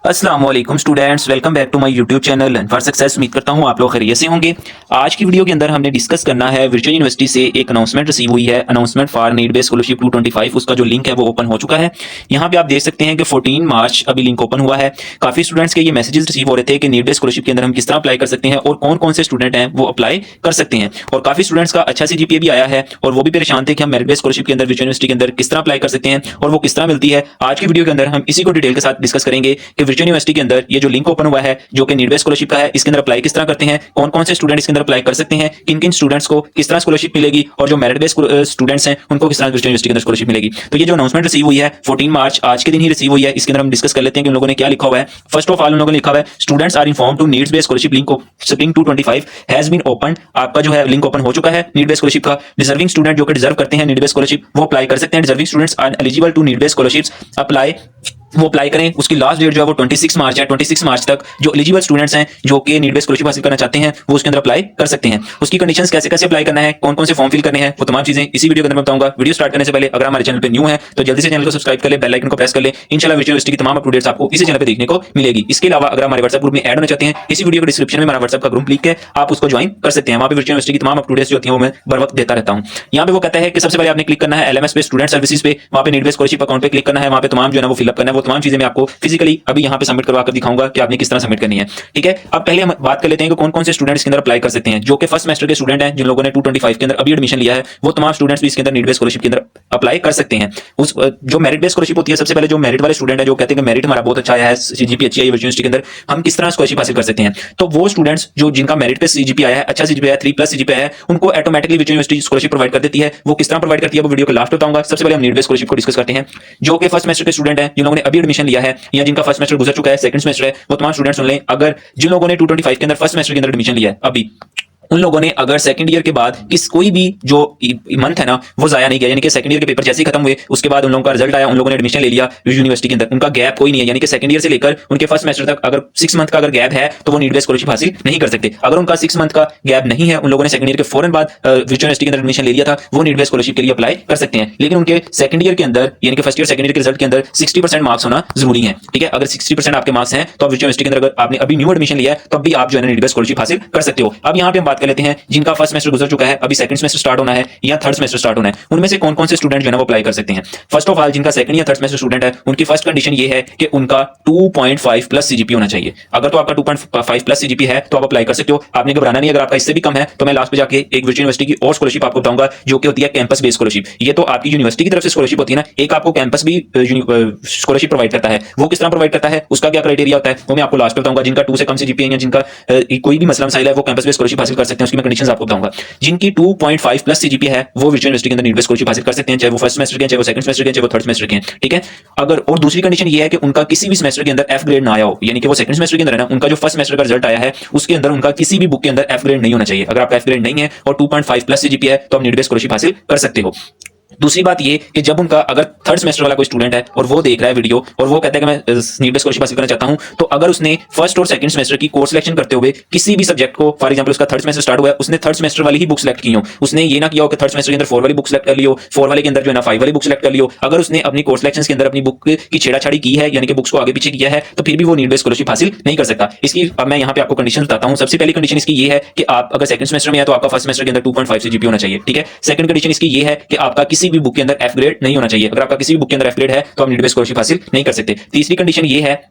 अस्सलाम वालेकुम students, welcome back to my YouTube channel learn for success. उम्मीद करता हूं आप लोग खैरियत से होंगे। आज की वीडियो के अंदर हमने डिस्कस करना है, वर्चुअल यूनिवर्सिटी से एक अनाउंसमेंट रिसीव हुई है, announcement for need based scholarship 225। उसका जो लिंक है वो ओपन हो चुका है। यहाँ पे आप देख सकते हैं कि 14 मार्च अभी लिंक ओपन हुआ है। काफी स्टूडेंट्स के ये मैसेजेस रिसीव हो रहे थे कि नीड बेस्ड स्कॉलरशिप के अंदर हम किस तरह अप्लाई कर सकते हैं और कौन कौन से स्टूडेंट हैं वो अप्लाई कर सकते हैं। और काफी स्टूडेंट्स का अच्छा CGPA भी आया है और वो भी परेशान थे कि हम मेरिट बेस्ड स्कॉलरशिप के अंदर वर्चुअल यूनिवर्सिटी के अंदर किस तरह अप्लाई कर सकते हैं और वो किस तरह मिलती है। आज की वीडियो के अंदर हम इसी को डिटेल के साथ डिस्कस करेंगे कि वर्चुअल यूनिवर्सिटी के अंदर ये जो लिंक ओपन हुआ है जो कि नीड बेस्ड स्कॉलरशिप का है, इसके अंदर अप्लाई किस तरह करते हैं, कौन कौन से स्टूडेंट इसके अंदर अप्लाई कर सकते हैं, किन किन स्टूडेंट्स को किस तरह स्कॉलरशिप मिलेगी और जो मेरिट बेस्ड स्टूडेंट्स हैं उनको किस तरह यूनिवर्सिटी के अंदर स्कॉलरशिप मिलेगी। तो ये जो अनाउंसमेंट रिसीव हुई है 14 मार्च आज के दिन ही रिसीव हुई है। इसके अंदर हम डिस्कस कर लेते हैं कि उन लोगों ने क्या लिखा हुआ है। फर्स्ट ऑफ ऑल उन लोगों ने लिखा हुआ है students are inform to needs based scholarship link spring 225 has been open. आपका जो है लिंक ओपन हो चुका है नीड बेस्ड स्कॉलरशिप का। डिजर्विंग स्टूडेंट जो कि डिजर्व करते हैं नीड बेस्ड स्कॉलरशिप वो अप्लाई कर सकते हैं। Deserving students are eligible to need based scholarships apply, वो अप्लाई करें। उसकी लास्ट डेट जो है वो 26 मार्च है। 26 मार्च तक जो एलिजिबल स्टूडेंट्स हैं जो कि नीड बेस्ड स्कॉलरशिप हासिल करना चाहते हैं वो उसके अंदर अप्लाई कर सकते हैं। उसकी कंडीशंस कैसे कैसे अप्लाई करना है, कौन कौन से फॉर्म फिल करने हैं, वो तमाम चीजें इसी वीडियो के अंदर मैं बताऊंगा। वीडियो स्टार्ट करने से पहले अगर हमारे चैनल पे न्यू है तो जल्दी से चैनल को सब्सक्राइब कर ले, बेल आइकन को प्रेस कर ले। इंशाल्लाह वर्चुअल यूनिवर्सिटी की तमाम अपडेट्स आपको इसी चैनल पे देखने को मिलेगी। इसके अलावा अगर हमारे व्हाट्सएप ग्रुप में ऐड होना चाहते हैं, इसी वीडियो के डिस्क्रिप्शन में हमारा व्हाट्सएप का ग्रुप लिंक है, आप उसको ज्वाइन कर सकते हैं। वहां पे वर्चुअल यूनिवर्सिटी की तमाम अपडेट्स जो होती हैं वो मैं बर वक्त देता रहता हूं। यहाँ पे वो कहता है कि सबसे पहले आपने क्लिक करना है LMS पे स्टूडेंट सर्विसेज पे, वहां पे नीड बेस्ड स्कॉलरशिप अकाउंट पे क्लिक करना है। वहां पे तमाम जो है ना वो फिलअप करना है। वो तमाम चीजें मैं आपको फिजिकली अभी यहाँ पे सबमिट करवा कर दिखाऊंगा कि आपने किस तरह सबमिट करनी है। ठीक है, अब पहले हम बात कर लेते हैं कि कौन कौन से स्टूडेंट इसके अंदर अप्लाई कर सकते हैं। जो कि फर्स्ट सेमेस्टर के स्टूडेंट हैं, जिन लोगों ने 225 के अंदर अभी एडमिशन लिया है, वो तमाम स्टूडेंट्स भी इसके अंदर नीड बेस्ड स्कॉलरशिप के अंदर अप्लाई कर सकते हैं। उस जो मेरिट बेस्ड स्कॉलरशिप होती है, सबसे पहले जो मेरिट वाले स्टूडेंट है जो कहते हैं कि मेरिट हमारा बहुत अच्छा आया है, CGPA अच्छी आई है यूनिवर्सिटी के अंदर, हम किस तरह स्कॉलरशिप हासिल कर सकते हैं। तो वो स्टूडेंट्स जो जिनका मेरिट पे CGPA आया है, अच्छा CGPA है, 3+ CGPA है, उनको ऑटोमेटिकली यूनिवर्सिटी स्कॉलरशिप प्रोवाइड कर देती है। वो किस तरह प्रोवाइड करती है वो वीडियो के लास्ट में बताऊंगा। सबसे पहले हम नीड बेस्ड स्कॉलरशिप को डिस्कस करते हैं। जो कि फर्स्ट सेमेस्टर के स्टूडेंट हैं, जिन लोगों ने अभी एडमिशन लिया है या जिनका फर्स्ट सेमेस्टर गुजर चुका है, सेकंड सेमेस्टर है, वो तमाम स्टूडेंट्स सुन लें। अगर जिन लोगों ने 225 के अंदर फर्स्ट सेमेस्टर के अंदर एडमिशन लिया है अभी, उन लोगों ने अगर सेकंड ईयर के बाद किस कोई भी जो मंथ है ना वो जाया नहीं गया, यानी कि सेकंड ईयर के पेपर जैसे ही खत्म हुए उसके बाद उन लोगों का रिजल्ट आया, उन लोगों ने एडमिशन ले लिया यूनिवर्सिटी के अंदर, उनका गैप कोई नहीं है, यानी कि सेकंड ईयर से लेकर उनके फर्स्ट सेमेस्टर तक अगर 6 मंथ का अगर गैप है तो वो नीड बेस्ड स्कॉलरशिप हासिल नहीं कर सकते। अगर उनका 6 मंथ का गैप नहीं है, उन लोगों ने सेकंड ईयर के फौरन बाद यूनिवर्सिटी के अंदर एडमिशन ले लिया था, वो नीड बेस्ड स्कॉलरशिप के लिए अप्लाई कर सकते हैं। लेकिन उनके सेकंड ईयर के अंदर यानी कि फर्स्ट ईयर सेकंड ईयर के रिजल्ट के अंदर 60% मार्क्स होना जरूरी है। ठीक है, अगर 60% आपके मार्क्स हैं तो यूनिवर्सिटी के अंदर अगर आपने अभी न्यू एडमिशन लिया है तो अभी आप जो है नीड बेस्ड स्कॉलरशिप हासिल कर सकते हो। अब यहाँ पे हम बात कर लेते हैं जिनका फर्स्ट सेमेस्टर गुजर चुका है, अभी सेकंड सेमेस्टर स्टार्ट होना है या थर्ड सेमेस्टर स्टार्ट होना है, उनमें से कौन कौन से स्टूडेंट जो है ना वो अप्लाई कर सकते हैं। फर्स्ट ऑफ ऑल जिनका सेकंड या थर्ड सेमेस्टर स्टूडेंट है, उनकी फर्स्ट कंडीशन ये है कि उनका 2.5+ CGPA होना चाहिए। अगर तो आपका 2.5+ CGPA है तो आप अप्लाई कर सकते हो, आपने घबराना नहीं। अगर आपका इससे भी कम है तो मैं लास्ट पे जाके एक वर्चुअल यूनिवर्सिटी की और स्कॉलरशिप आपको बताऊंगा जो कि होती है कैंपस बेस्ड स्कॉलरशिप। ये तो आपकी यूनिवर्सिटी की तरफ से स्कॉलरशिप होती है ना, एक आपको कैंपस भी स्कॉलरशिप प्रोवाइड करता है। वो किस तरह प्रोवाइड करता है, उसका क्या क्राइटेरिया होता है, वो मैं आपको लास्ट पे बताऊंगा। जिनका 2 से कम CGPA या जिनका कोई भी मसला मसाइल है वो कैंपस बेस्ड स्कॉलरशिप हासिल कर सकते हैं, उसकी मैं कंडीशंस आपको बताऊंगा। जिनकी 2.5+ CGPA है वो वर्चुअल यूनिवर्सिटी के अंदर नीड बेस्ड स्कॉलरशिप हासिल कर सकते हैं, चाहे वो फर्स्ट सेमेस्टर के, चाहे वो सेकंड सेमेस्टर के, चाहे वो थर्ड सेमेस्टर के। ठीक है, अगर और दूसरी कंडीशन ये है कि उनका किसी भी सेमेस्टर के अंदर F ग्रेड ना आया हो, यानी कि वो सेकंड सेमेस्टर के अंदर है ना, उनका जो फर्स्ट सेमेस्टर का रिजल्ट आया है उसके अंदर उनका किसी भी बुक के अंदर F ग्रेड नहीं होना चाहिए। अगर आपका F ग्रेड नहीं है और 2.5+ CGPA है तो आप नीड बेस्ड स्कॉलरशिप हासिल कर सकते हो। दूसरी बात ये कि जब उनका अगर थर्ड सेमेस्टर वाला कोई स्टूडेंट है और वो देख रहा है वीडियो और वो कहता है कि मैं नीड बेस्ड स्कॉलरशिप हासिल करना चाहता हूं, तो अगर उसने फर्स्ट और सेकंड सेमेस्टर की कोर्स सिलेक्शन करते हुए किसी भी सब्जेक्ट को, फॉर एग्जांपल उसका थर्ड सेमेस्टर स्टार्ट हुआ है, उसने थर्ड सेमेस्टर वाली ही बुक सेलेक्ट की हो, उसने ये ना किया हो कि थर्ड सेमेस्टर के अंदर 4 वाली बुक सेलेक्ट कर लियो, 4 वाले के अंदर जो है ना 5 वाली बुक सेलेक्ट कर लियो। अगर उसने अपनी कोर्स सिलेक्शंस के अंदर अपनी बुक की छेड़ाछाड़ी की है, यानी कि बुक्स को आगे पीछे किया है, तो फिर भी वो नीड बेस्ड स्कॉलरशिप हासिल नहीं कर सकता। इसकी अब मैं यहाँ पे आपको कंडीशन बताता हूँ। सबसे पहली कंडीशन इसकी ये है कि आप अगर सेकंड सेमेस्टर में है तो आपका फर्स्ट सेमेस्टर के अंदर 2.5 CGPA होना चाहिए। ठीक है, सेकंड कंडीशन इसकी ये है कि आपका किसी भी बुक के अंदर F ग्रेड नहीं होना चाहिए। अगर आपका किसी भी बुक के अंदर F ग्रेड है तो आप नीड बेस्ड स्कॉलरशिप हासिल नहीं कर सकते। तीसरी कंडीशन ये है,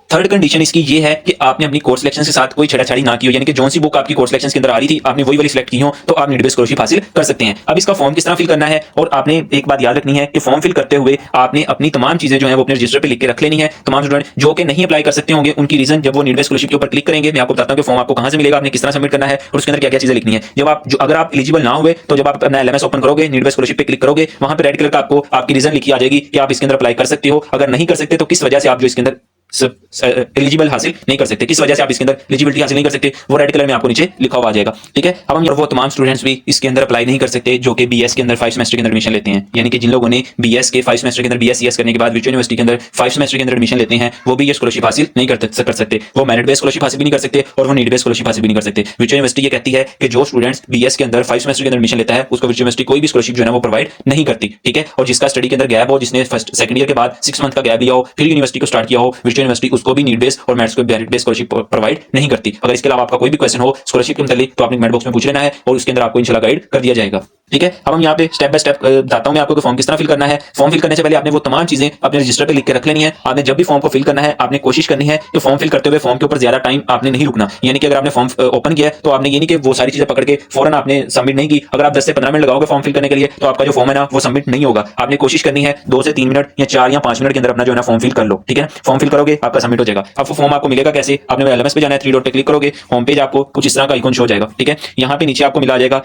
थर्ड कंडीशन इसकी ये है कि आपने अपनी कोर्स सिलेक्शन के साथ कोई छेड़ाछाड़ी ना की हो, यानी कि जोन सी बुक आपकी कोर्स सिलेक्शन के अंदर आ रही थी आपने वही वाली सिलेक्ट की हो तो आप नीड बेस्ड स्कॉलरशिप हासिल कर सकते हैं। अब इसका फॉर्म किस तरह फिल करना है, और आपने एक बात याद रखनी है कि फॉर्म फिल करते हुए आपने अपनी तमाम चीजें जो है वो अपने रजिस्टर पे लिख के रख लेनी है। तमाम स्टूडेंट जो कि नहीं अप्लाई कर सकते होंगे उनकी रीजन जब वो नीड बेस्ड स्कॉलरशिप के ऊपर क्लिक करेंगे, मैं आपको बताता हूं कि फॉर्म आपको कहां से मिलेगा, आपने किस तरह सबमिट करना है और उसके अंदर क्या क्या चीजें लिखनी है। जब आप अगर आप एलिजिबल ना हुए तो जब आप अपना LMS ओपन करोगे, नीड बेस्ड स्कॉलरशिप पे क्लिक करोगे, वहां पे रेड कलर का आपको आपकी रीजन लिखी आ जाएगी कि आप इसके अंदर अप्लाई कर सकते हो। अगर नहीं कर सकते तो किस वजह से आप जो इसके अंदर एलिजिबल हासिल नहीं कर सकते। किस वजह से आप इसके अंदर एलिजिबिलिटी हासिल नहीं कर सकते, वो रेड कलर में आपको नीचे लिखा हुआ आ जाएगा। ठीक है, अब हम वो तमाम स्टूडेंट्स भी इसके अंदर अप्लाई नहीं कर सकते जो कि बीएस के अंदर 5 सेमेस्टर के अंदर एडमिशन लेते हैं। यानी कि जिन लोगों ने बीएस के 5 सेमेस्टर के अंदर बीएससीएस करने के बाद विक्टोरिया यूनिवर्सिटी के अंदर 5 सेमेस्टर के अंदर एडमिशन लेते हैं, वो भी ये स्कॉलरशिप हासिल नहीं कर सकते। वो मेरिट बेस्ड स्कॉलरशिप हासिल भी नहीं कर सकते और वो नीड बेस्ड स्कॉलरशिप हासिल भी नहीं कर सकते। विक्टोरिया यूनिवर्सिटी ये कहती है कि जो स्टूडेंट्स बीएस के अंदर 5 सेमेस्टर के अंदर एडमिशन लेता है उसको विक्टोरिया यूनिवर्सिटी कोई भी स्कॉलरशिप जो है वो प्रोवाइड नहीं करती। ठीक है, और जिसका स्टडी के अंदर गैप हो, जिसने फर्स्ट सेकंड ईयर के बाद 6 मंथ का गैप लिया हो फिर यूनिवर्सिटी को स्टार्ट किया हो, विक्टोरिया यूनिवर्सिटी उसको भी नीड बेस्ड और मेरिट बेस्ड स्कॉलरशिप प्रोवाइड नहीं करती। अगर इसके अलावा आपका कोई भी क्वेश्चन हो स्कॉलरशिप के मतलब तो आपने कमेंट बॉक्स में पूछ लेना है और उसके अंदर आपको इंशाल्लाह गाइड कर दिया जाएगा। ठीक है, अब हम यहाँ पे स्टेप बाय स्टेप बताता हूं मैं आपको कि फॉर्म किस तरह फिल करना है। फॉर्म फिल करने से पहले आपने वो तमाम चीजें अपने रजिस्टर पे लिख के रख लेनी है। आपने जब भी फॉर्म को फिल करना है आपने कोशिश करनी है कि फॉर्म फिल करते हुए फॉर्म के ऊपर ज्यादा टाइम आपने नहीं रुकना। यानी कि अगर आपने फॉर्म ओपन किया है तो आपने ये नहीं कि वो सारी चीजें पकड़ के फौरन आपने सबमिट नहीं की। अगर आप 10 से 15 मिनट लगाओगे फॉर्म फिल करने के लिए तो आपका जो फॉर्म है ना वो सबमिट नहीं होगा। आपने कोशिश करनी है 2 से 3 मिनट या 4 या 5 मिनट के अंदर अपना जो है ना फॉर्म फिल कर लो। ठीक है, फॉर्म फिल करोगे आपका सबमिट हो जाएगा। अब वो फॉर्म आपको मिलेगा कैसे, आपने एलएमएस पे जाना है, 3 डॉट पे क्लिक करोगे, होम पेज आपको कुछ इस तरह का आइकन शो हो जाएगा। ठीक है, यहाँ पे नीचे आपको मिला जाएगा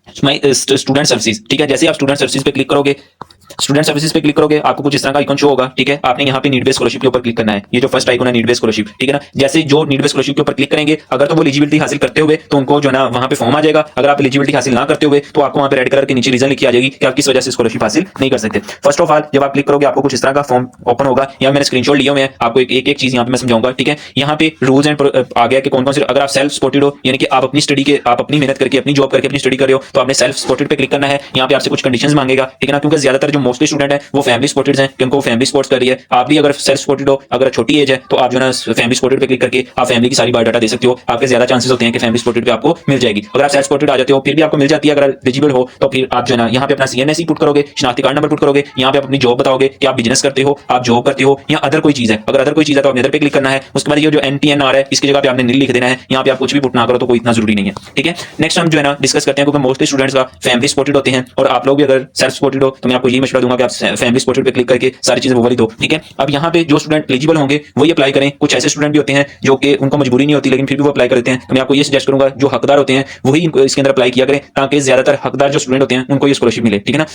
स्टूडेंट सर्विसेज। ठीक है, जैसे आप स्टूडेंट सर्विसेज पे क्लिक करोगे, स्टूडेंट सर्विसेज पे क्लिक करोगे आपको कुछ इस तरह का आइकन शो होगा। ठीक है, आपने यहाँ पे नीड बेस्ड स्कॉलरशिप के ऊपर क्लिक करना है। ये जो फर्स्ट आइकन है नीड बेस्ड स्कॉलरशिप, ठीक है ना। जैसे जो नीड बेस्ड स्कॉलरशिप के ऊपर क्लिक करेंगे अगर तो वो एलिजिबिलिटी हासिल करते हुए तो उनको जो ना वहां पे फॉर्म आ जाएगा। अगर आप एलिजिबिलिटी हासिल ना करते हुए तो आपको वहां पे रेड कलर के नीचे रीजन लिखी आ जाएगी कि आप किस वजह से स्कॉलरशिप हासिल नहीं कर सकते। फर्स्ट ऑफ ऑल जब आप क्लिक करोगे आपको कुछ इस तरह का फॉर्म ओपन होगा। यहाँ मैंने स्क्रीनशॉट लिया हुआ है, आपको एक चीज यहाँ पे मैं समझाऊंगा। ठीक है, यहाँ पे रूल्स एंड आ गया कि कौन कौन से, अगर आप सेल्फ सपोर्टेड हो यानी कि आप अपनी स्टडी के आप अपनी मेहनत करके अपनी जॉब करके अपनी स्टडी कर रहे हो तो आपने सेल्फ सपोर्टेड पे क्लिक करना है। यहाँ पे आपसे कुछ कंडीशंस मांगेगा। ठीक है ना, क्योंकि ज्यादातर जो मोस्टली स्टूडेंट है वो फैमिली सपोर्टेड है क्योंकि वो फैमिली सपोर्ट कर रही है। आप भी अगर सेल्फ सपोर्टेड हो, अगर छोटी एज है तो आप जो है फैमिली सपोर्टेड पे क्लिक करके आप फैमिली की सारी बायोडाटा दे सकते हो। आपके ज्यादा चांसेस होते हैं कि फैमिली सपोर्टेड पे आपको मिल जाएगी। अगर आप सेल्फ सपोर्टेड आ जाते हो फिर भी आपको मिल जाती है, अगर एलिजिबल हो तो फिर आप जो है ना यहाँ पे अपना सीएनएसई पुट करोगे, शनाख्ती कार्ड नंबर पुट करोगे। यहाँ पे आप अपनी जॉब बताओगे कि आप बिजनेस करते हो, आप जॉब करते हो या अदर कोई चीज है। अगर अदर कोई चीज है तो आप अदर पे क्लिक करना है। उसके बाद ये जो NTN है इसकी जगह पे आपने नील लिख देना है। यहाँ पे आप कुछ भी पुट ना करो तो कोई इतना जरूरी नहीं है। ठीक है, नेक्स्ट हम जो है ना डिस्कस करते हैं क्योंकि मोस्टली स्टूडेंट्स का फैमिली सपोर्टेड होते हैं और आप लोग भी अगर सेल्फ सपोर्टेड हो तो मैं आपको यही मशवरा दूंगा कि आप फैमिली सपोर्टेड पे क्लिक करके सारी चीजें वो वाली दो। ठीक है, अब यहाँ पे जो स्टूडेंट एलिजिबल होंगे वही अप्लाई करें। कुछ ऐसे स्टूडेंट भी होते हैं जो कि उनको मजबूरी नहीं होती लेकिन फिर भी वो अप्लाई करते हैं, तो मैं आपको ये सजेस्ट करूंगा जो हकदार होते हैं वही इसके अंदर अप्लाई किया करें ताकि ज्यादातर हकदार जो स्टूडेंट होते हैं उनको ये स्कॉलरशिप मिले। ठीक है ना,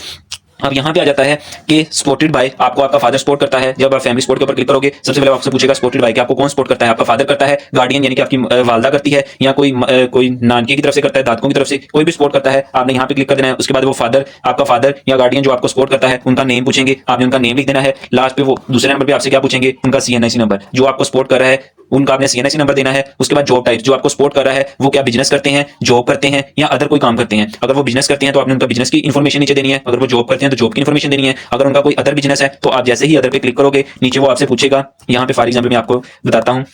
अब यहाँ पे आ जाता है कि सपोर्टेड बाय आपको आपका फादर सपोर्ट करता है। जब आप फैमिली सपोर्ट के ऊपर क्लिक करोगे सबसे पहले आपसे पूछेगा सपोर्टेड बाय कि आपको कौन सपोर्ट करता है। आपका फादर करता है, गार्डियन यानी कि आपकी वालदा करती है या कोई नानके की तरफ से करता है, दादकों की तरफ से कोई भी सपोर्ट करता है आपने यहाँ पे क्लिक कर देना है। उसके बाद वो आपका फादर या गार्डियन जो आपको सपोर्ट करता है उनका नेम पूछेंगे, आपने उनका नेम लिख देना है। लास्ट पे वो दूसरे नंबर पे आपसे क्या पूछेंगे, उनका CNIC नंबर। जो आपको सपोर्ट कर रहा है उनका आपने CNIC नंबर देना है। उसके बाद जॉब टाइप, जो आपको सपोर्ट कर रहा है वो क्या बिजनेस करते हैं, जॉब करते हैं या अदर कोई काम करते हैं। अगर वो बिजनेस करते हैं तो आपने उनका बिजनेस की इन्फॉर्मेशन नीचे देनी है। अगर वो जॉब करते हैं तो जॉब की इन्फॉर्मेशन देनी है। अगर उनका कोई अदर बिजनेस है तो आप जैसे ही अदर पे क्लिक करोगे नीचे वो आपसे पूछेगा। यहाँ पे फॉर एग्जाम्पल मैं आपको बताता हूँ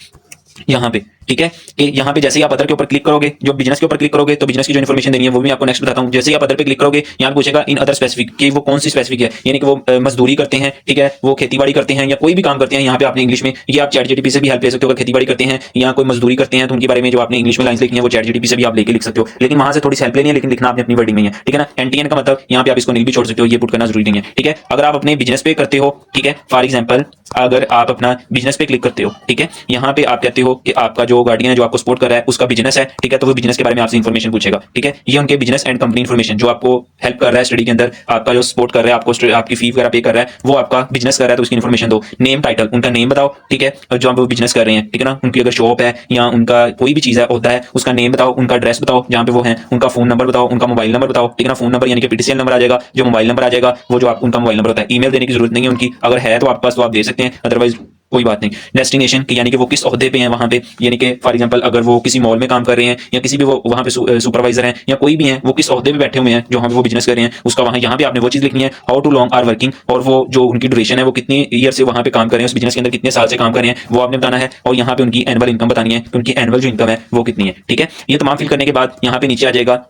यहाँ पे, ठीक है, कि यहाँ पे जैसे ही आप अदर के ऊपर क्लिक करोगे, जो बिजनेस के ऊपर क्लिक करोगे तो बिजनेस की जो इन्फॉर्मेशन देनी है वो भी आपको नेक्स्ट बताता हूँ। जैसे ही आप अदर पे क्लिक करोगे यहाँ पे पूछेगा इन अदर स्पेसिफिक कि वो कौन सी स्पेसिफिक है, यानी कि वो मजदूरी करते हैं, ठीक है, वो खेतीबाड़ी करते हैं या कोई भी काम करते हैं। यहाँ पे आपने इंग्लिश में ये आप ChatGPT से भी हेल्प ले सकते हो। अगर खेतीबाड़ी करते हैं या कोई मजदूरी करते हैं तो उनके बारे में जो आपने इंग्लिश में लाइन्स लिखनी है वो ChatGPT से भी आप लेके लिख सकते हो, लेकिन वहां से थोड़ी हेल्प लेनी है, लेकिन लिखना आपने अपनी वर्डिंग में है। ठीक है ना, NTN का मतलब यहाँ पे आप इसको नील भी छोड़ सकते हो, ये पुट करना जरूरी नहीं है। ठीक है, अगर आप अपने बिजनेस पे करते हो, ठीक है, फॉर एग्जाम्पल अगर आप अपना बिजनेस पे क्लिक करते हो, ठीक है, यहाँ पे आप कहते हो कि आपका जो गार्डियन है जो आपको सपोर्ट कर रहा है उसका बिजनेस है, ठीक है, तो वो बिजनेस के बारे में आपसे इन्फॉर्मेशन पूछेगा। ठीक है, ये उनके बिजनेस एंड कंपनी इन्फॉर्मेशन जो आपको हेल्प कर रहा है स्टडी के अंदर, आपका जो सपोर्ट कर रहा है, आपको आपकी फी वगैरह पे कर रहा है, वो आपका बिजनेस कर रहा है तो उसकी इन्फॉर्मेशन दो। नेम टाइटल, उनका नेम बताओ, ठीक है, जो आप बिजनेस कर रहे हैं, ठीक है ना, उनकी अगर शॉप है या उनका कोई भी चीज है होता है उसका नेम बताओ, उनका एड्रेस बताओ जहाँ पे वो है, उनका फोन नंबर बताओ, उनका मोबाइल नंबर बताओ। ठीक है ना, फोन नंबर यानी कि PTCL नंबर आ जाएगा, जो मोबाइल नंबर आ जाएगा वो जो आप उनका मोबाइल नंबर होता है। ईमेल देने की जरूरत नहीं है उनकी, अगर है तो आपके पास तो आप दे सकते हैं, अदरवाइज कोई बात नहीं। डेस्टिनेशन की यानी कि वो किस ओहदे पे हैं वहां पे, यानी कि फॉर एग्जांपल अगर वो किसी मॉल में काम कर रहे हैं या किसी भी वो वहां पे सुपरवाइजर हैं या कोई भी हैं, वो किस ओहदे पे बैठे हुए हैं जो वो बिजनेस कर रहे हैं उसका वहां यहाँ पे आपने वो चीज लिखनी है। How to long are working, और वो जो उनकी ड्यूरेशन है वो कितनी ईयर से वहां पे काम कर रहे हैं, उस बिजनेस के अंदर कितने साल से काम कर रहे हैं वो आपने बताना है। और यहाँ पे उनकी एनुअल इनकम बतानी है कि उनकी एनुअल जो इनकम है वो कितनी है। ठीक है, ये तमाम फिल करने के बाद यहाँ पे नीचे आ जाएगा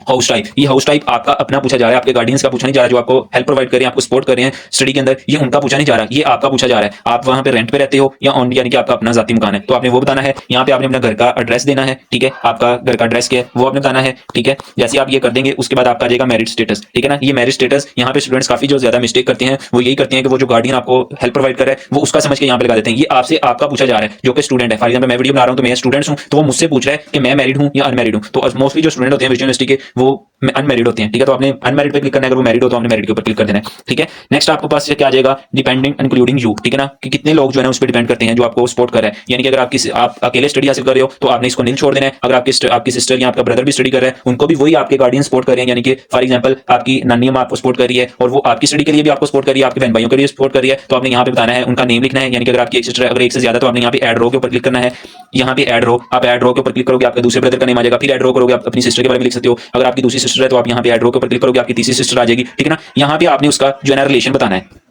हाउस टाइप। ये हाउस टाइप आपका अपना पूछा जा रहा है, आपके गार्डियंस का पूछा नहीं जा रहा, जो आपको हेल्प प्रोवाइड कर रहे हैं, आपको सपोर्ट कर रहे हैं स्टडी के अंदर, ये उनका पूछा नहीं जा रहा, ये आपका पूछा जा रहा है। आप वहां पे रेंट पे रहते हो या ऑन, यानी कि आपका अपना जाती मकान है तो आपने वो बताना है। यहाँ पे आपने अपना घर का एड्रेस देना है, ठीक है, आपका घर का एड्रेस क्या है वो आपने बताना है। ठीक है, जैसे आप ये कर देंगे उसके बाद आपका आ जाएगा मैरिड स्टेटस। ठीक है ना, ये मैरिड स्टेटस यहाँ पे स्टूडेंट्स काफी जो ज्यादा मिस्टेक करते हैं वो यही करते हैं कि वो जो गार्डियन आपको हेल्प प्रोवाइड कर रहा है वो उसका समझ के यहाँ पे लगा देते हैं। ये आपसे आपका पूछा जा रहा है जो कि स्टूडेंट है। फॉर एग्जाम्पल मैं वीडियो बना रहा हूँ तो मैं स्टूडेंट्स हूँ तो वो मुझसे पूछ रहा है कि मैं मैरिड हूँ या अनमैरिड हूँ। तो मोस्टली जो स्टूडेंट होते हैं यूनिवर्सिटी के वो अनमेरिड होते हैं, ठीक है। तो आपने अनमेरिड पे क्लिक करना है, अगर वो मैरिड हो तो आपने मैरिड के ऊपर क्लिक कर देना है, ठीक है। नेक्स्ट आपके पास क्या आ जाएगा, डिपेंडिंग इंक्लूडिंग यू, ठीक है ना, कि कितने लोग जो है ना उस पर डिपेंड करते हैं जो आपको सपोर्ट कर रहा है। यानी कि अगर आप अकेले स्टडी हासिल कर रहे हो तो आपने इसको नील छोड़ देना है। अगर आपकी सिस्टर या आपका ब्रदर भी स्टडी कर रहा है, उनको भी वही आपके गार्डियन सपोर्ट कर रहे हैं। यानी कि फॉर एग्जांपल आपकी नानी अम्मा आपको सपोर्ट कर रही है और वो आपकी स्टडी के लिए भी आपको सपोर्ट कर रही है, आपके बहन भाइयों के लिए सपोर्ट कर रही है, तो आपने यहाँ पे बताना है, उनका नेम लिखना है। यानी कि अगर आपकी एक सिस्टर अगर एक से ज्यादा, तो आपने यहाँ पे ऐड रो के ऊपर क्लिक करना है। यहाँ पे ऐड रो, आप ऐड रो के ऊपर क्लिक करोगे, आपके दूसरे ब्रदर का नेम आ जाएगा। फिर ऐड रो करोगे, आप अपनी सिस्टर के बारे में लिख सकते हो। अगर आपकी दूसरी सिस्टर है तो आप यहाँ पे ऐड रो के ऊपर क्लिक करोगे, आपकी तीसरी सिस्टर आ जाएगी, ठीक है ना। यहाँ पे आपने उसका जो है ना रिलेशन बताना है।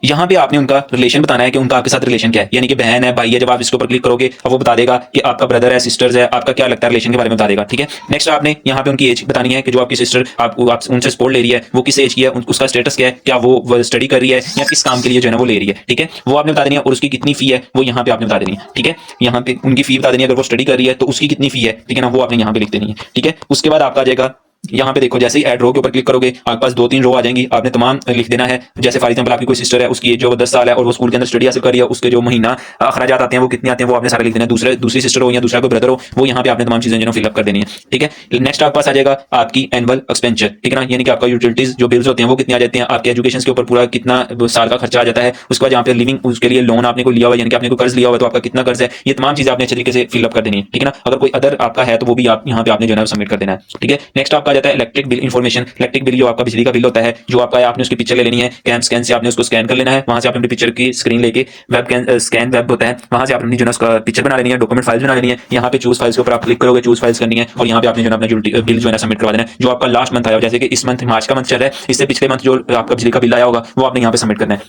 यहाँ पे आपने उनका रिलेशन बताना है कि उनका आपके साथ रिलेशन क्या है, यानी कि बहन है, भाई है। जब आप इसके ऊपर क्लिक करोगे अब वो बता देगा कि आपका ब्रदर है, सिस्टर्स है, आपका क्या लगता है रिलेशन के बारे में बता देगा, ठीक है। नेक्स्ट आपने यहाँ पे उनकी एज बतानी है कि जो आपकी सिस्टर आप उनसे सपोर्ट ले रही है वो किस एज की है, उसका स्टेटस क्या है, क्या वो स्टडी कर रही है या किस काम के लिए जो है ना वो ले रही है, ठीक है। वो आपने बता देनी है और उसकी कितनी फी है वो यहाँ पे आपने बता देनी है, ठीक है। यहाँ पे उनकी फी बता देनी है, अगर वो स्टडी कर रही है तो उसकी कितनी फी है, ठीक है ना, वो आपने यहाँ पे लिख देनी है, ठीक है। उसके बाद आपका आ जाएगा यहाँ पे देखो, जैसे ही ऐड रो के ऊपर क्लिक करोगे आपके पास 2-3 रो आ जाएंगी, आपने तमाम लिख देना है। जैसे फॉर एग्जांपल आपकी कोई सिस्टर है, उसकी एज जो 10 साल है और वो स्कूल के अंदर स्टडी हासिल कर रही है, उसके जो महीना अखराजात आते हैं वो कितने आते हैं वो आपने सारे लिख देना है। दूसरी सिस्टर हो या दूसरा कोई ब्रदर हो, वो यहाँ पे आपने तमाम चीजें जो फिलअप कर देनी है, ठीक है। नेक्स्ट आपके पास आ जाएगा आपकी एनुअल एक्सपेंडिचर, ठीक है ना, यानी कि आपका यूटिलिटीज जो बिल्स होते हैं वो कितने आ जाते हैं, आपके एजुकेशन के ऊपर पूरा कितना साल का खर्चा आ जाता है। उसके बाद यहाँ पे लिविंग, उसके लिए लोन आपने कोई लिया हुआ, यानी कि आपने कोई कर्ज लिया हुआ तो आपका कितना कर्ज है, ये तमाम चीजें आपने अच्छे तरीके से फिलअप कर देनी है, ठीक है ना। अगर कोई अदर आपका है तो वो भी आप यहाँ पे आपने जो है सबमिट कर देना है, ठीक है। नेक्स्ट आपका आ जाता है electric bill information. Electric bill जो आपका बिजली का बिल होता है जो आपका है, आपने उसकी पिक्चर ले लेनी है। कैम स्कैन से आपने उसको स्कैन कर लेना है, वहां से आपने अपनी पिक्चर की स्क्रीन लेके वेब स्कैन वेब होता है, वहां से आपने अपनी जो है उसका पिक्चर बना लेनी है, डॉक्यूमेंट फाइल्स बना लेनी है। यहाँ पे चूज फाइल्स के ऊपर आप क्लिक करोगे, चूज फाइल्स करनी है और यहाँ पे आपने जो है अपना बिल जो है सबमिट करवा देना है। जो आपका लास्ट मंथ आया, जैसे कि इस मंथ मार्च का मंथ चल रहा है, इससे पिछले मंथ जो आपका बिजली का बिल आया होगा वो आपने यहाँ पे सबमिट करना है,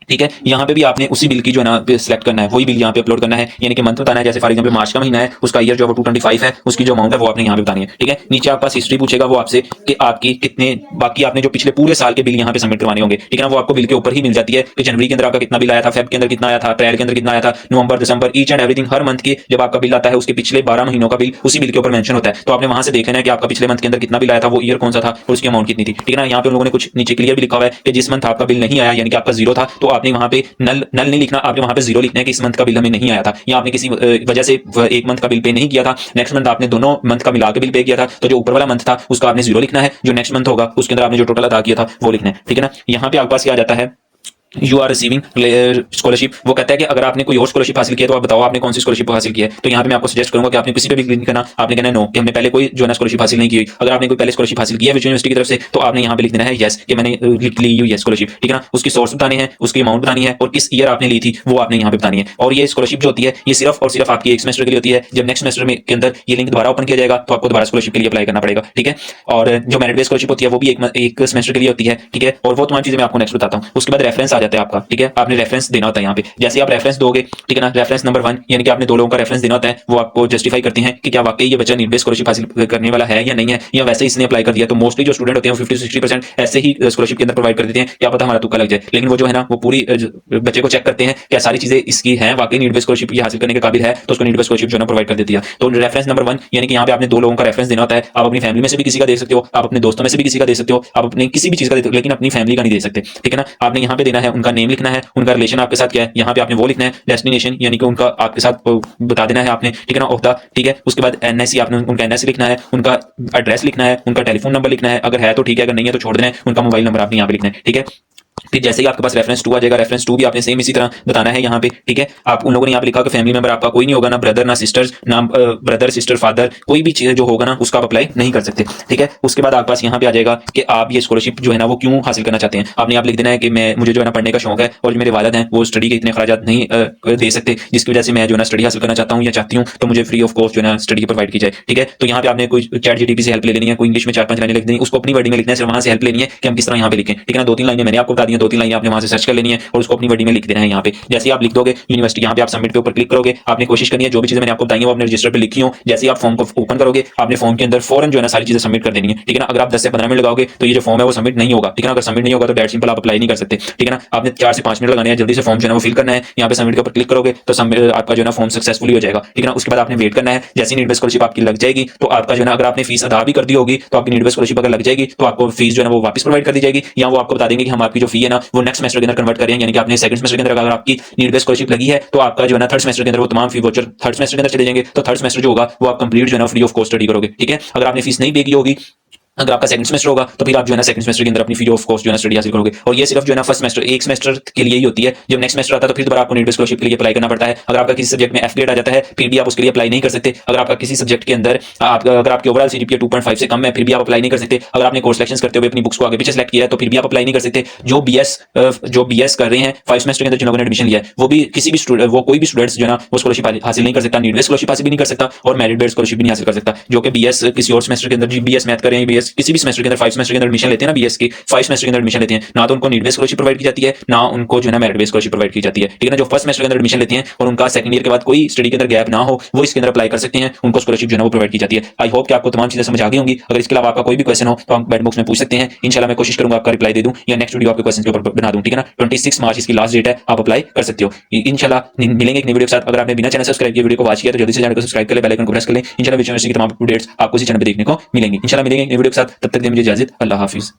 ठीक है। यहाँ पे भी आपने उसी बिल की जो है ना सिलेक्ट करना है, वही बिल यहाँ पे अपलोड करना है। यानी कि मंथ बताना है, जैसे फॉर एग्जांपल मार्च का महीना है, उसका ईयर जो है 225 है, उसकी जो अमाउंट है वो आपने यहाँ पे बतानी है, ठीक है। नीचे आपका हिस्ट्री पूछेगा वो आपसे कि आपकी कितने बाकी आपने जो पिछले पूरे साल के बिल यहाँ पे सबमिट करवाने होंगे, ठीक है ना। वो आपको बिल के ऊपर ही मिल जाती है कि जनवरी के अंदर आपका कितना बिल आया था, फेब के अंदर कितना आया था, अप्रैल के अंदर कितना आया था, नवंबर, दिसंबर, ईच एंड एवरीथिंग। हर मंथ की जब आपका बिल आता है उसके पिछले 12 महीनों का बिल उसी बिल के ऊपर मेंशन होता है। तो आपने वहां से देखना है कि आपका पिछले मंथ के अंदर कितना बिल आया था, वो ईयर कौन सा था और उसकी अमाउंट कितनी थी, ठीक है ना। यहाँ पे उन लोगों ने कुछ नीचे क्लियर भी लिखा हुआ है कि जिस मंथ आपका बिल नहीं आया, यानी कि आपका जीरो था, तो आपने वहां पे नल नहीं लिखना, आपने वहां पे जीरो लिखना है कि इस मंथ का बिल हमें नहीं आया था, या आपने किसी वजह से एक मंथ का बिल पे नहीं किया था, नेक्स्ट मंथ आपने दोनों मंथ का मिला के बिल पे किया था, तो जो ऊपर वाला मंथ था उसका आपने जीरो लिखना है, जो नेक्स्ट मंथ होगा उसके अंदर आपने जो टोटल अदा किया था वो लिखना है, ठीक है ना। यहाँ पे आपके पास क्या आ जाता है, यू आर रिसीविंग स्कॉलरशिप। वो कहता है कि अगर आपने कोई और स्कॉलरशिप हासिल किया तो आप बताओ आपने कौन सी स्कॉलरशिप हासिल की है। तो यहाँ पे मैं आपको सजेस्ट करूंगा कि आपने किसी पे भी क्लिक करना, आपने कहना है नो, कि हमने पहले कोई जो है ना स्कॉलरशिप हासिल नहीं की हुई। अगर आपने कोई पहले स्कॉलरशिप हासिल की है विजय यूनिवर्सिटी की तरफ से तो आपने यहाँ पे लिख देना है यस, कि मैंने ली हुई है स्कॉलरशिप, ठीक है ना। उसकी सोर्स बतानी है, उसकी अमाउंट बतानी है और किस ईयर आपने ली थी वो आपने यहाँ पे बतानी है। और ये स्कॉलरशिप जो होती है ये सिर्फ और सिर्फ आपकी एक सेमेस्टर के लिए होती है। जब नेक्स्ट सेमेस्टर में के अंदर ये लिंक दोबारा ओपन किया जाएगा तो आपको दोबारा स्कॉलरशिप के लिए अप्लाई करना पड़ेगा, ठीक है। और जो मेरिट बेस्ड स्कॉलरशिप होती है वो भी एक सेमेस्टर के लिए होती है, ठीक है। और वो तमाम चीजें मैं आपको नेक्स्ट बताता हूँ। उसके बाद रेफरेंस आ जाता है आपका, ठीक है। आपने रेफरेंस देना होता है यहाँ पे, जैसे आप रेफरेंस दोगे, ठीक है ना, रेफरेंस नंबर 1 यानी कि आपने 2 लोगों का रेफरेंस देना होता है। वो आपको जस्टिफाई करते हैं कि क्या वाकई ये बच्चा नीड बेस्ड स्कॉलरशिप हासिल करने वाला है या नहीं है, या वैसे ही इसने अप्लाई कर दिया। तो मोस्टली जो स्टूडेंट होते हैं 50-60% ऐसे ही स्कॉलरशिप के अंदर प्रोवाइड कर देते हैं, क्या पता हमारा तुक्का लग जाए। लेकिन वो जो है ना वो पूरी बच्चे को चेक करते हैं क्या सारी चीजें इसकी हैं, वाकई नीड बेस्ड स्कॉलरशिप ये हासिल करने के काबिल है, तो उसको नीड बेस्ड स्कॉलरशिप जो है प्रोवाइड कर देती है। तो रेफरेंस नंबर 1 यानी कि यहाँ पे आपने 2 लोगों का रेफरेंस देना होता है। आप अपनी फैमिली में से भी किसी का दे सकते हो, आप अपने दोस्तों में से भी किसी का दे सकते हो, आप अपने किसी भी चीज का दे सकते हो, लेकिन अपनी फैमिली का नहीं दे सकते, ठीक है ना। आपने यहाँ पे देना है, उनका नेम लिखना है, उनका रिलेशन आपके साथ क्या है, यहाँ पे आपने वो लिखना है। डेस्टिनेशन यानी कि उनका आपके साथ बता देना है आपने, ठीक है ना, ओहदा, ठीक है। उसके बाद एनआईसी आपने उनका एनआईसी लिखना है, उनका एड्रेस लिखना है, उनका टेलीफोन नंबर लिखना है, अगर है तो ठीक है, अगर नहीं है तो छोड़ देना है। उनका मोबाइल नंबर आपने यहाँ पे लिखना है, ठीक है। फिर जैसे ही आपके पास रेफरेंस 2 आ जाएगा, रेफरेंस 2 भी आपने सेम इसी तरह बताना है यहाँ पे, ठीक है। आप उन लोगों ने यहाँ पे लिखा कि फैमिली मेंबर आपका कोई नहीं होगा, ना ब्रदर ना सिस्टर्स, ना ब्रदर सिस्टर फादर, कोई भी चीज जो होगा ना उसका आप अप्लाई नहीं कर सकते, ठीक है। उसके बाद आपके पास यहाँ पे आ जाएगा कि आप ये स्कॉलरशिप जो है ना वो क्यों हासिल करना चाहते हैं। आपने आप लिख देना है कि मुझे जो है ना पढ़ने का शौक है और जो मेरे वालिद हैं वो स्टडी के इतने खर्चात नहीं दे सकते, जिसकी वजह से मैं जो है ना स्टडी हासिल करना चाहता हूँ या चाहती हूँ, तो मुझे फ्री ऑफ कॉस्ट जो है ना स्टडी प्रोवाइड की जाए, ठीक है। तो यहाँ पे आपने कोई चैट जीटीपी से हेल्प ले लेनी है, कोई इंग्लिश में 4-5 लाइनें लिख देनी, उसको अपनी वर्डिंग में लिखना है, सिर्फ वहां से हेल्प लेनी है कि हम किस तरह यहाँ पे लिखें, ठीक है ना। 2-3 लाइनें मैंने आपको बता दी हैं, 2-3 लाइनें आपने वहां से सर्च कर लेनी है और उसको अपनी वर्डिंग में लिख देना है यहाँ पे। जैसे आप लिख दोगे यूनिवर्सिटी, यहाँ पे आप सबमिट के ऊपर क्लिक करोगे, आपने कोशिश करनी है जो भी चीजें मैंने आपको बताई हैं वो अपने रजिस्टर पे लिखी हो। जैसे ही आप फॉर्म को ओपन करोगे आपने फॉर्म के अंदर फौरन जो है ना सारी चीजें सबमिट कर देनी है, ठीक है ना। अगर आप 10 से 15 मिनट लगाओगे तो ये जो फॉर्म है वो सबमिट नहीं होगा, ठीक है ना। अगर सबमिट नहीं होगा तो डेट सिंपल आप अप्लाई नहीं कर सकते, ठीक है ना। आपने 4 से 5 मिनट लगाने हैं, जल्दी से फॉर्म जो है वो फिल करना है। यहाँ पे सबमिट के ऊपर क्लिक करोगे तो आपका जो है ना फॉर्म सक्सेसफुली हो जाएगा, ठीक है ना। उसके बाद आपने वेट करना है, जैसी नीड बेस्ड स्कॉलरशिप आपकी लग जाएगी तो आपका जो है ना, अगर आपने फीस अदा भी कर दी होगी तो आपकी नीड बेस्ड स्कॉलरशिप अगर लग जाएगी तो आपको फीस जो है ना वो वापस प्रोवाइड कर दी जाएगी, या वो आपको बता देंगे कि हम आपकी जो फी है ना वो नेक्स्ट सेमेस्टर के अंदर कन्वर्ट कर रहे हैं, यानी कि आपने सेकंड सेमेस्टर के अंदर अगर आपकी नीड बेस्ड स्कॉलरशिप लगी है तो आपका जो है ना थर्ड सेमेस्टर के अंदर वो तमाम फी वाउचर थर्ड सेमेस्टर के अंदर चले जाएंगे, तो थर्ड सेमेस्टर जो होगा वो आप कंप्लीट जो है ना फ्री ऑफ कॉस्ट स्टडी करोगे। ठीक है, अगर आपने फीस नहीं देगी होगी, अगर आपका सेकंड सेमेस्टर होगा तो फिर आप जो है ना सेकंड सेमेस्टर के अंदर अपनी फ्री ऑफ कॉस्ट जो है ना स्टडी हासिल करोगे। और ये सिर्फ जो है ना फर्स्ट सेमेस्टर एक सेमेस्टर के लिए ही होती है। जब नेक्स्ट सेमेस्टर आता है तो फिर दोबारा आपको नीड बेस्ड स्कॉलरशिप के लिए अप्लाई करना पड़ता है। अगर आपका किसी सब्जेक्ट में एफ ग्रेड आ जाता है फिर भी आप उसके लिए अप्लाई नहीं कर सकते। अगर आपका किसी सब्जेक्ट के अंदर अगर आपकी ओवरऑल सीजीपीए 2.5 से कम है फिर भी आप अप्लाई नहीं कर सकते। अगर आपने कोर्स सिलेक्शन करते हुए अपनी बुक्स को आगे पीछे सेलेक्ट किया है तो फिर भी आप अप्लाई नहीं कर सकते। जो बीएस कर रहे हैं 5 सेमेस्टर के अंदर जिन लोगों ने एडमिशन लिया है वो भी किसी भी स्टूडेंट वो कोई भी स्टूडेंट्स जो है ना वो स्कॉलरशिप हासिल नहीं कर सकता, नीड बेस्ड स्कॉलरशिप हासिल भी नहीं कर सकता और मेरिट बेस्ड स्कॉलरशिप भी नहीं हासिल कर सकता। जो कि बीएस किसी और सेमेस्टर के अंदर बीएस मैथ करें, बीएस किसी भी सेमेस्टर के अंदर 5 सेमेस्टर के अंदर एडमिशन लेते हैं ना, बीएस के 5 सेमेस्टर के अंदर एडमिशन लेते हैं, ना तो उनको नीड बेस्ड स्कॉलरशिप प्रोवाइड की जाती है ना उनको जो है ना मेरिट बेस्ड स्कॉलरशिप प्रोवाइड की जाती है। ठीक है ना, जो फर्स्ट सेमेस्टर के अंदर एडमिशन लेते हैं और उनका सेकंड ईयर के बाद कोई स्टडी के अंदर गैप ना हो वो इसके अंदर अप्लाई कर सकते हैं, उनको स्कॉलरशिप जो है ना वो प्रोवाइड की जाती है। आई होप कि आपको तमाम चीजें समझ आ गई होंगी। अगर इसके अलावा आपका कोई भी क्वेश्चन हो तो आप कमेंट बॉक्स में पूछ सकते हैं, इंशाल्लाह मैं कोशिश करूंगा आपका रिप्लाई दे दूं या नेक्स्ट वीडियो आपके क्वेश्चन के ऊपर बना दूं। ठीक है ना, 26 मार्च इसकी लास्ट डेट है, आप अप्लाई कर सकते हो। इंशाल्लाह मिलेंगे एक नई वीडियो के साथ। अगर आपने बिना चैनल सब्सक्राइब किए वीडियो को वॉच किया तो जल्दी से चैनल को सब्सक्राइब कर ले, बेल आइकन को प्रेस कर ले। इंशाल्लाह विजय यूनिवर्सिटी की तमाम अपडेट्स आपको इसी चैनल पे देखने को मिलेंगी। इंशाल्लाह मिलेंगे एक नई वीडियो के साथ, तब तक के लिए मुझे इजाजत, अल्लाह हाफिज।